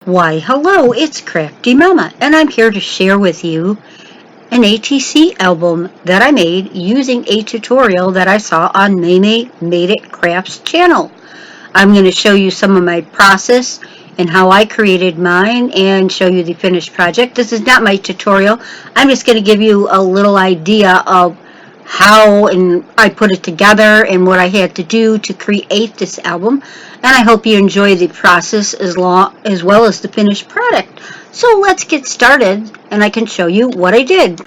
Why, hello, it's CraftyMama, and I'm here to share with you an ATC album that I made using a tutorial that I saw on Maymay Made It Crafts channel. I'm going to show you some of my process and how I created mine and show you the finished project. This is not my tutorial. I'm just going to give you a little idea of how I put it together and what I had to do to create this album, and I hope you enjoy the process as well as the finished product. So let's get started and I can show you what I did.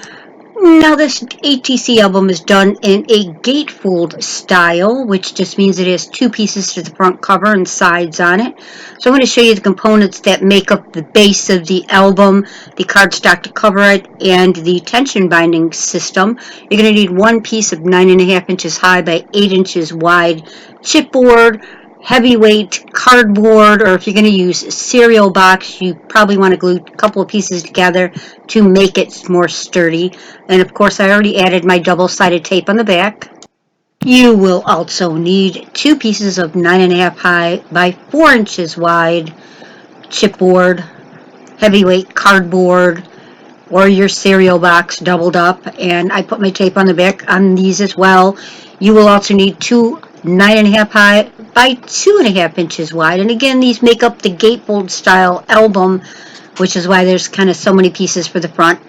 Now this ATC album is done in a gatefold style, which just means it has two pieces to the front cover and sides on it. So I'm going to show you the components that make up the base of the album, the cardstock to cover it, and the tension binding system. You're going to need one piece of 9.5 inches high by 8 inches wide chipboard, heavyweight cardboard, or if you're going to use cereal box, you probably want to glue a couple of pieces together to make it more sturdy. And of course, I already added my double-sided tape on the back. You will also need two pieces of 9.5 high by 4 inches wide chipboard, heavyweight cardboard, or your cereal box doubled up, and I put my tape on the back on these as well. You will also need two 9.5 high by 2.5 inches wide, and again, these make up the gatefold style album, which is why there's kind of so many pieces for the front.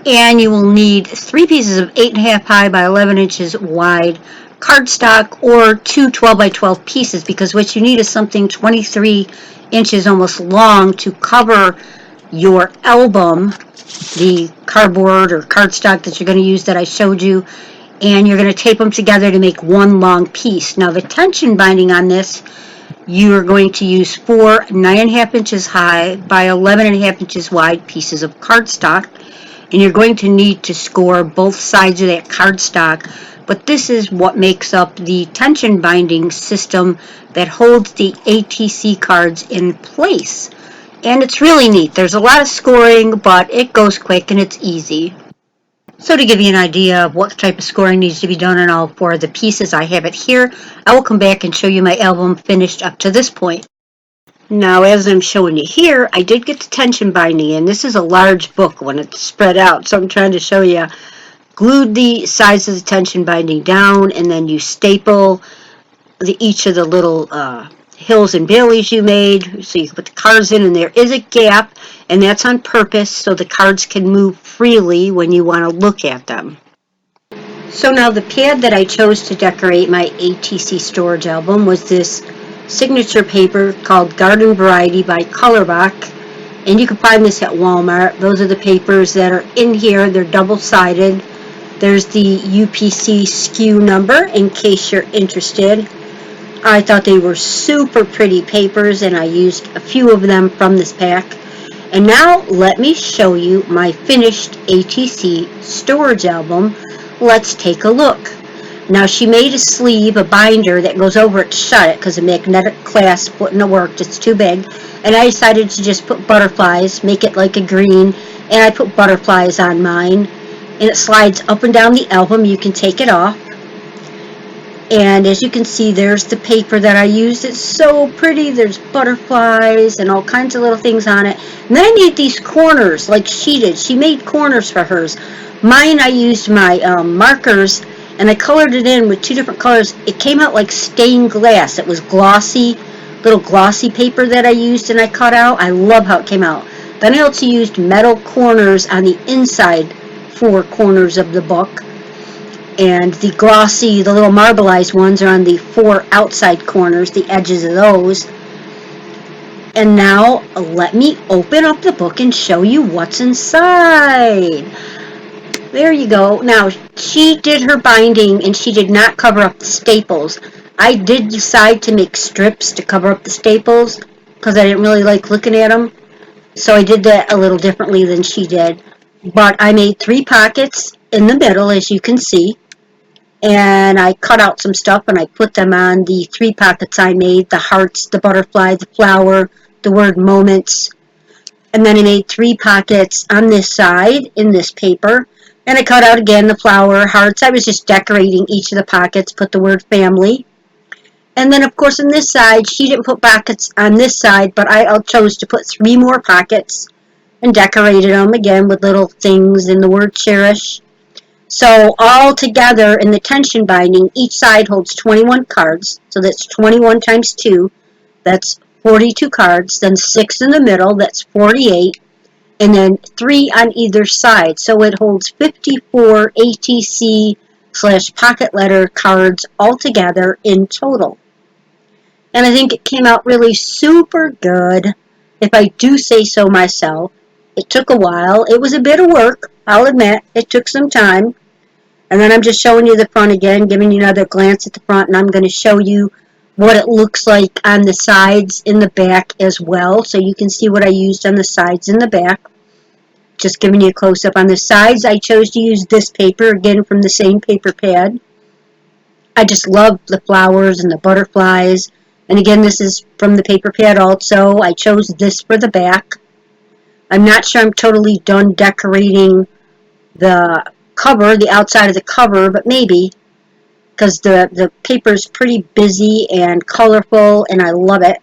And you will need three pieces of 8.5 high by 11 inches wide cardstock, or two 12 by 12 pieces, because what you need is something 23 inches almost long to cover your album, the cardboard or cardstock that you're going to use that I showed you, and you're going to tape them together to make one long piece. Now the tension binding on this, you are going to use four 9.5 inches high by 11.5 inches wide pieces of cardstock, and you're going to need to score both sides of that cardstock, but this is what makes up the tension binding system that holds the ATC cards in place. And it's really neat. There's a lot of scoring, but it goes quick and it's easy. So to give you an idea of what type of scoring needs to be done on all four of the pieces, I have it here. I will come back and show you my album finished up to this point. Now, as I'm showing you here, I did get the tension binding in. This is a large book when it's spread out, so I'm trying to show you. Glued the sides of the tension binding down, and then you staple each of the little hills and baileys you made, so you can put the cards in, and there is a gap, and that's on purpose so the cards can move freely when you want to look at them. So now the pad that I chose to decorate my ATC Storage Album was this signature paper called Garden Variety by Colorbach, and you can find this at Walmart. Those are the papers that are in here. They're double-sided. There's the UPC SKU number in case you're interested. I thought they were super pretty papers, and I used a few of them from this pack. And now let me show you my finished ATC Storage Album. Let's take a look. Now she made a sleeve, a binder that goes over it to shut it because the magnetic clasp wouldn't have worked. It's too big. And I decided to just put butterflies, make it like a green, and I put butterflies on mine. And it slides up and down the album. You can take it off. And as you can see, there's the paper that I used. It's so pretty. There's butterflies and all kinds of little things on it. And then I made these corners like she did. She made corners for hers. Mine, I used my markers, and I colored it in with two different colors. It came out like stained glass. It was glossy, little glossy paper that I used and I cut out. I love how it came out. Then I also used metal corners on the inside four corners of the book. And the glossy, the little marbleized ones are on the four outside corners, the edges of those. And now let me open up the book and show you what's inside. There you go. Now, she did her binding and she did not cover up the staples. I did decide to make strips to cover up the staples because I didn't really like looking at them. So I did that a little differently than she did. But I made three pockets in the middle, as you can see. And I cut out some stuff and I put them on the three pockets I made, the hearts, the butterfly, the flower, the word moments. And then I made three pockets on this side in this paper. And I cut out again the flower, hearts. I was just decorating each of the pockets, put the word family. And then, of course, on this side, she didn't put pockets on this side, but I chose to put 3 more pockets and decorated them again with little things and the word cherish. So all together in the tension binding, each side holds 21 cards. So that's 21 times 2. That's 42 cards. Then 6 in the middle. That's 48. And then 3 on either side. So it holds 54 ATC/pocket letter cards altogether in total. And I think it came out really super good, if I do say so myself. It took a while. It was a bit of work, I'll admit. It took some time. And then I'm just showing you the front again, giving you another glance at the front, and I'm going to show you what it looks like on the sides in the back as well, so you can see what I used on the sides in the back. Just giving you a close-up on the sides. I chose to use this paper, again from the same paper pad. I just love the flowers and the butterflies. And again, this is from the paper pad also. I chose this for the back. I'm not sure I'm totally done decorating the cover, the outside of the cover, but maybe, because the paper is pretty busy and colorful, and I love it.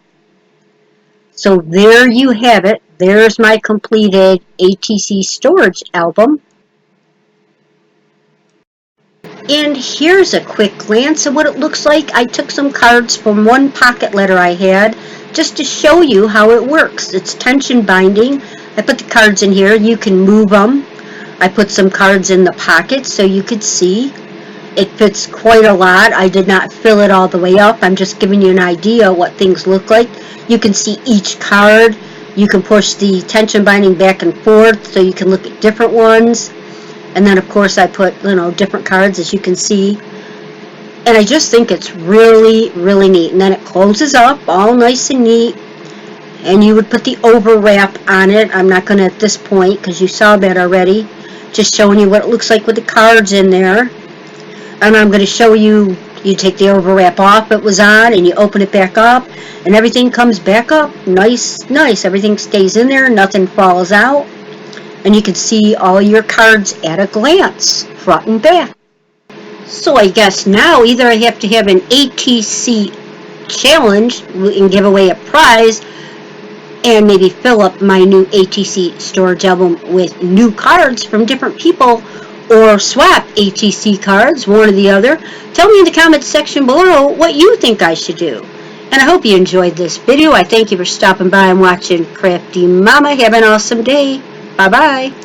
So there you have it. There's my completed ATC storage album. And here's a quick glance at what it looks like. I took some cards from one pocket letter I had just to show you how it works. It's tension binding. I put the cards in here. You can move them. I put some cards in the pockets so you could see. It fits quite a lot. I did not fill it all the way up. I'm just giving you an idea of what things look like. You can see each card. You can push the tension binding back and forth so you can look at different ones. And then, of course, I put, different cards, as you can see. And I just think it's really, really neat. And then it closes up all nice and neat. And you would put the overwrap on it. I'm not going to at this point because you saw that already. Just showing you what it looks like with the cards in there. And I'm going to show you, you take the overwrap off it was on and you open it back up. And everything comes back up. Nice, nice. Everything stays in there. Nothing falls out. And you can see all your cards at a glance, front and back. So I guess now either I have to have an ATC challenge and give away a prize and maybe fill up my new ATC storage album with new cards from different people, or swap ATC cards, one or the other. Tell me in the comments section below what you think I should do. And I hope you enjoyed this video. I thank you for stopping by and watching Crafty Mama. Have an awesome day. Bye-bye.